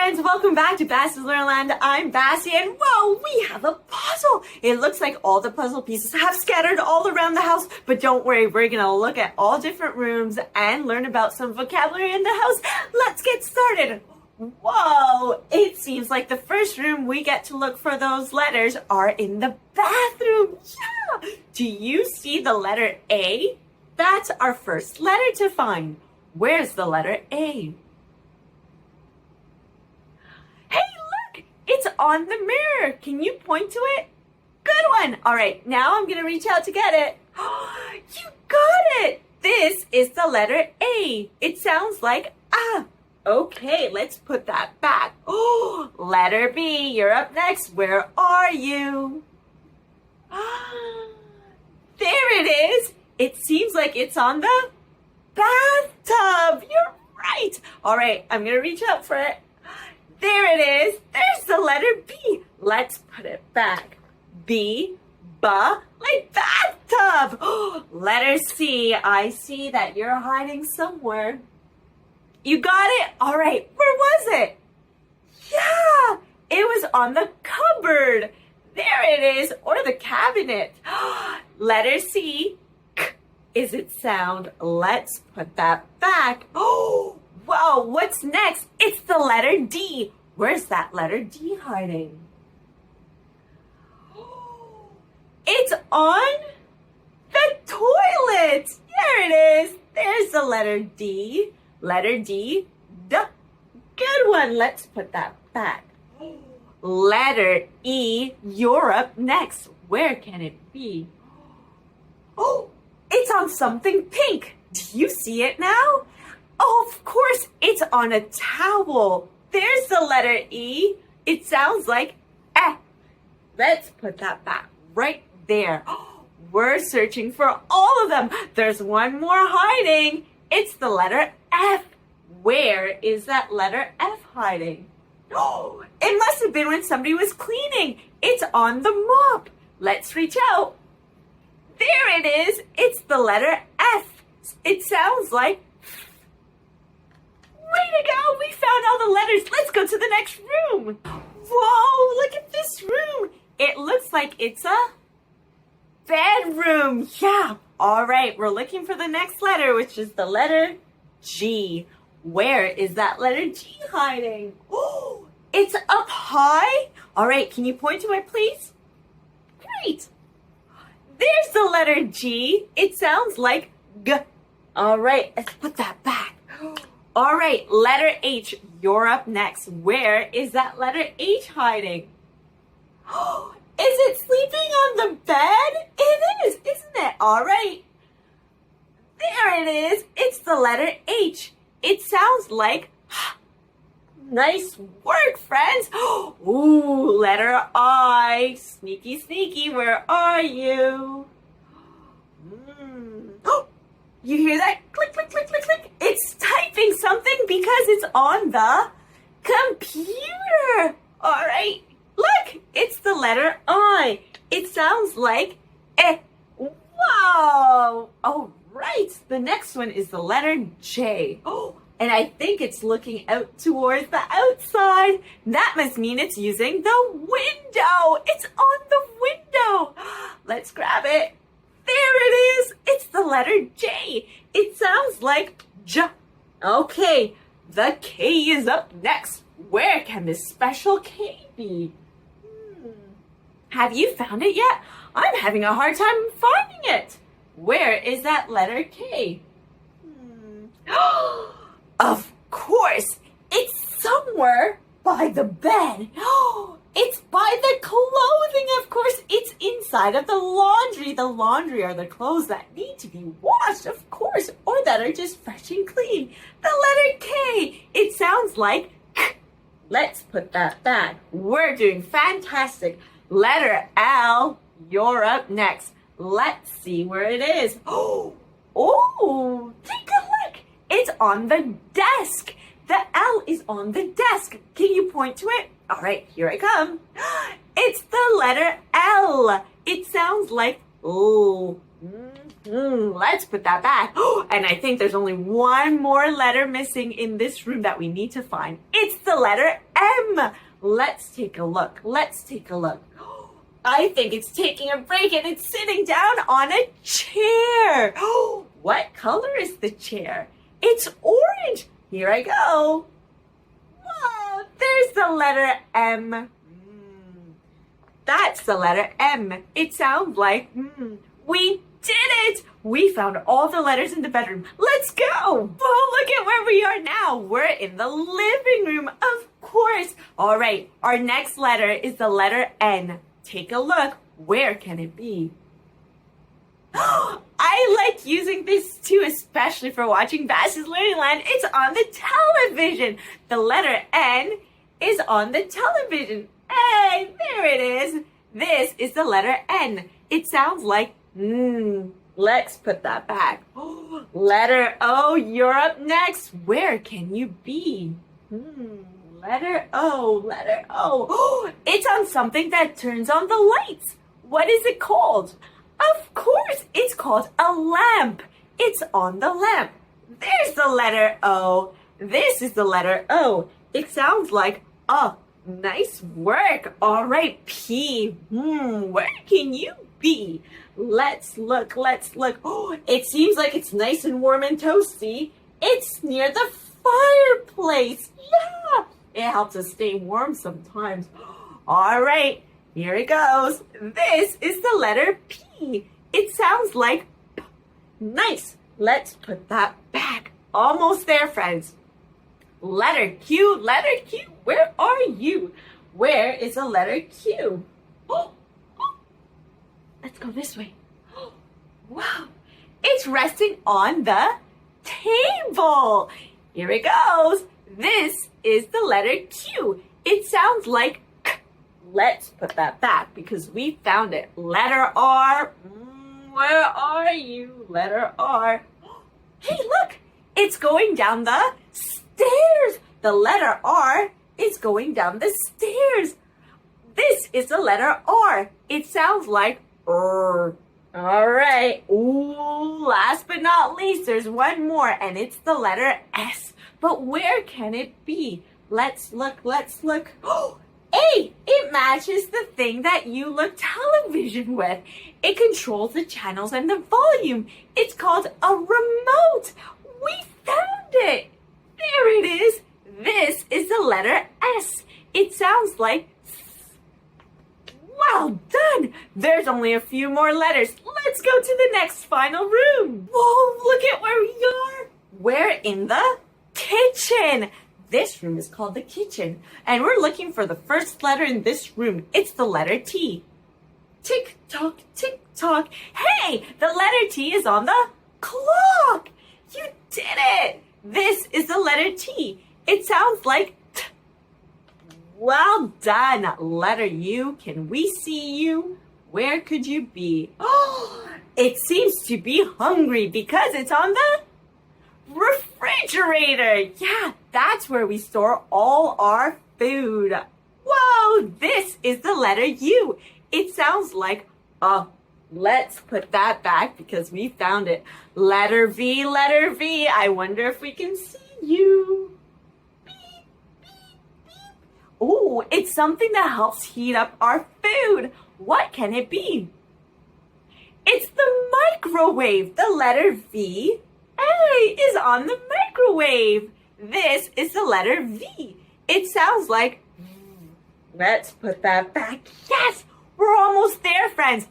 friends, welcome back to Bacis Learnland. I'm Baci, and whoa, we have a puzzle. It looks like all the puzzle pieces have scattered all around the house, but don't worry, we're gonna look at all different rooms and learn about some vocabulary in the house. Let's get started. Whoa, it seems like the first room we get to look for those letters are in the bathroom. Yeah! Do you see the letter A? That's our first letter to find. Where's the letter A? It's on the mirror. Can you point to it? Good one. All right, now I'm going to reach out to get it. You got it. This is the letter A. It sounds like ah. Okay, let's put that back. Oh, letter B, you're up next. Where are you? There it is. It seems like it's on the bathtub. You're right. All right, I'm going to reach out for it. There it is. There's the letter B. Let's put it back. B, ba, like bathtub. Letter C. I see that you're hiding somewhere. You got it? All right. Where was it? Yeah, it was on the cupboard. There it is, or the cabinet. Letter C. K is its sound. Let's put that back. Oh. Whoa, what's next? It's the letter D. Where's that letter D hiding? It's on the toilet. There it is. There's the letter D. Letter D. D. Good one. Let's put that back. Letter E. You're up next. Where can it be? Oh, it's on something pink. Do you see it now? Oh, of course, it's on a towel. There's the letter E. It sounds like eh. Let's put that back right there. We're searching for all of them. There's one more hiding. It's the letter F. Where is that letter F hiding? Oh, it must have been when somebody was cleaning. It's on the mop. Let's reach out. There it is. It's the letter F. It sounds like way to go! We found all the letters. Let's go to the next room. Whoa, look at this room. It looks like it's a bedroom. Yeah. All right, we're looking for the next letter, which is the letter G. Where is that letter G hiding? Oh, it's up high. All right, can you point to it, please? Great. There's the letter G. It sounds like G. All right, let's put that back. All right, letter H, you're up next. Where is that letter H hiding? Oh, is it sleeping on the bed? It is, isn't it? All right. There it is. It's the letter H. It sounds like nice work, friends. Ooh, letter I. Sneaky, sneaky, where are you? You hear that? Click, click, click, click, click. It's typing something because it's on the computer. All right. Look, it's the letter I. It sounds like eh. Wow. All right. The next one is the letter J. Oh, and I think it's looking out towards the outside. That must mean it's using the window. It's on the window. Let's grab it. There it is. It's the letter J. It sounds like J. Okay, the K is up next. Where can this special K be? Have you found it yet? I'm having a hard time finding it. Where is that letter K? Of course, it's somewhere by the bed. It's by the clothing, of course. It's inside of the laundry. The laundry are the clothes that need to be washed, of course, or that are just fresh and clean. The letter K, it sounds like K. Let's put that back. We're doing fantastic. Letter L, you're up next. Let's see where it is. Oh, take a look. It's on the desk. The L is on the desk. Can you point to it? All right, here I come. It's the letter L. It sounds like oh. Let's put that back. And I think there's only one more letter missing in this room that we need to find. It's the letter M. Let's take a look. Let's take a look. I think it's taking a break and it's sitting down on a chair. What color is the chair? It's orange. Here I go. Whoa, there's the letter M. That's the letter M. It sounds like we did it. We found all the letters in the bedroom. Let's go. Oh, look at where we are now. We're in the living room, of course. All right, our next letter is the letter N. Take a look. Where can it be? I like using this too, especially for watching Bacis Learning Land. It's on the television. The letter N is on the television. Hey, there it is. This is the letter N. It sounds like Let's put that back. Letter O, you're up next. Where can you be? Letter O, letter O. It's on something that turns on the lights. What is it called? Of course, it's called a lamp. It's on the lamp. There's the letter O. This is the letter O. It sounds like nice work. All right, P. Where can you be? Let's look, let's look. It seems like it's nice and warm and toasty. It's near the fireplace. Yeah, it helps us stay warm sometimes. All right, here it goes. This is the letter P. It sounds like P. Nice. Let's put that back. Almost there, friends. Letter Q, where are you? Where is the letter Q? Let's go this way. Wow, it's resting on the table. Here it goes. This is the letter Q. It sounds like K. Let's put that back because we found it. Letter R. Where are you? Letter R. Hey, look, it's going down the stairs. The letter R is going down the stairs. This is the letter R. It sounds like R. All right. Ooh, last but not least, there's one more, and it's the letter S. But where can it be? Let's look, let's look. A! It matches the thing that you look television with. It controls the channels and the volume. It's called a remote. We found it. There it is. This is the letter S. It sounds like well done! There's only a few more letters. Let's go to the next final room. Whoa, look at where we are. We're in the kitchen. This room is called the kitchen. And we're looking for the first letter in this room. It's the letter T. Tick tock, tick tock. Hey, the letter T is on the clock. You did it. This is the letter T. It sounds like T. Well done. Letter U, can we see you? Where could you be? Oh, it seems to be hungry because it's on the refrigerator. Yeah, that's where we store all our food. Whoa, this is the letter U. It sounds like, let's put that back because we found it. Letter V, letter V. I wonder if we can see you. Oh, it's something that helps heat up our food. What can it be? It's the microwave. The letter V, A, is on the microwave. This is the letter V. It sounds like, let's put that back. Yes, we're almost there, friends.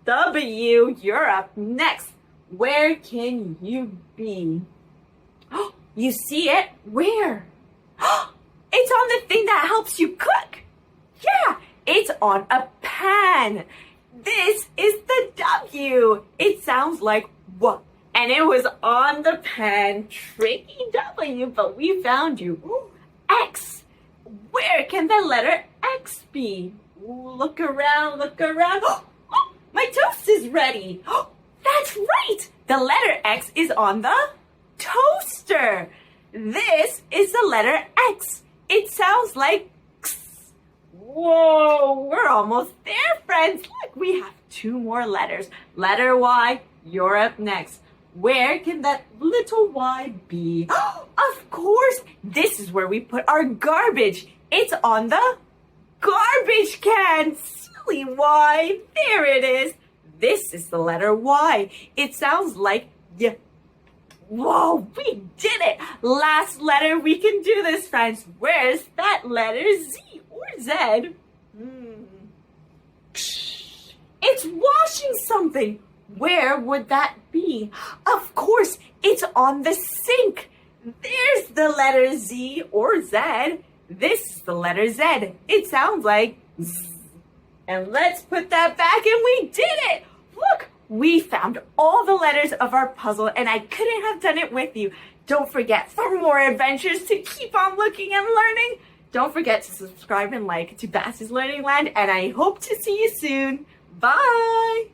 W, you're up next. Where can you be? Oh, you see it? Where? It's on the thing that helps you cook. Yeah, it's on a pan. This is the W. It sounds like what? And it was on the pan. Tricky W, but we found you. Ooh, X. Where can the letter X be? Ooh, look around, look around. Oh, my toast is ready. Oh, that's right. The letter X is on the toaster. This is the letter X. It sounds like X. Whoa, we're almost there, friends. Look, we have 2 more letters. Letter Y, you're up next. Where can that little Y be? Of course, this is where we put our garbage. It's on the garbage can. Silly Y. There it is. This is the letter Y. It sounds like Y. Whoa, we did it. Last letter. We can do this, friends. Where's that letter Z or Z? It's washing something. Where would that be? Of course, it's on the sink. There's the letter Z or Z. This is the letter Z. It sounds like Z. And let's put that back, and we did it. Look, we found all the letters of our puzzle, and I couldn't have done it with you. Don't forget, for more adventures to keep on looking and learning, don't forget to subscribe and like to Bacis Learning Land, and I hope to see you soon. Bye!